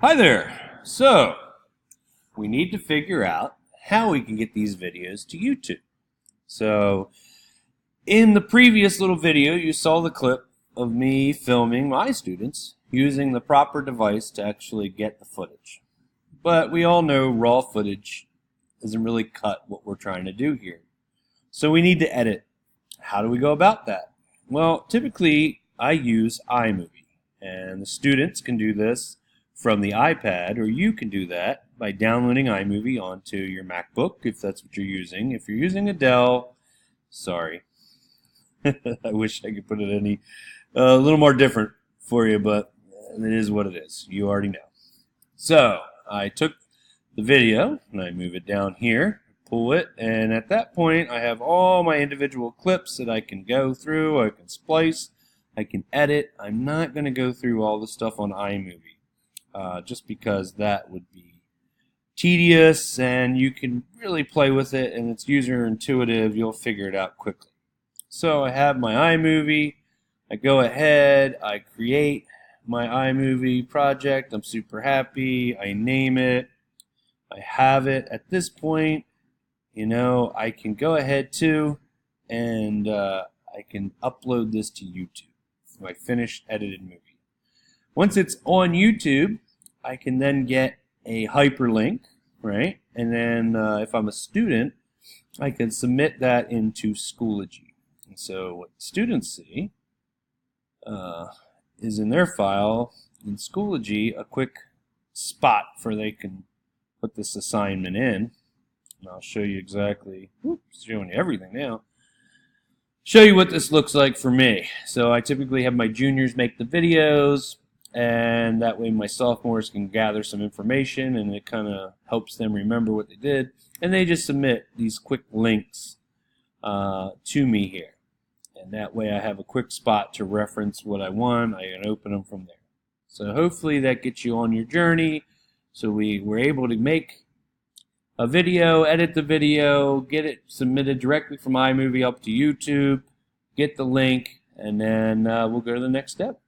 Hi there. So, we need to figure out how we can get these videos to YouTube. So, in the previous little video, you saw the clip of me filming my students using the proper device to actually get the footage. But we all know raw footage doesn't really cut what we're trying to do here. So we need to edit. How do we go about that? Well, typically I use iMovie, and the students can do this from the iPad, or you can do that by downloading iMovie onto your MacBook if that's what you're using. If you're using a Dell, sorry. I wish I could put it any a little more different for you, but it is what it is. You already know. So I took the video and I move it down here, pull it, and at that point I have all my individual clips that I can go through, I can splice, I can edit. I'm not going to go through all the stuff on iMovie. Just because that would be tedious, and you can really play with it, and it's user intuitive. You'll figure it out quickly. So I have my iMovie. I go ahead, I create my iMovie project. I'm super happy. I name it. I have it. At this point, I can go ahead too, and I can upload this to YouTube. My finished edited movie. Once it's on YouTube, I can then get a hyperlink, right? And then if I'm a student, I can submit that into Schoology. And so what students see is in their file in Schoology a quick spot where they can put this assignment in. And I'll show you exactly, showing you everything now. Show you what this looks like for me. So I typically have my juniors make the videos, and that way my sophomores can gather some information, and it kind of helps them remember what they did, and they just submit these quick links to me here, and that way I have a quick spot to reference what I want. I can open them from there. So hopefully that gets you on your journey. So we were able to make a video, edit the video, get it submitted directly from iMovie up to YouTube, get the link, and then we'll go to the next step.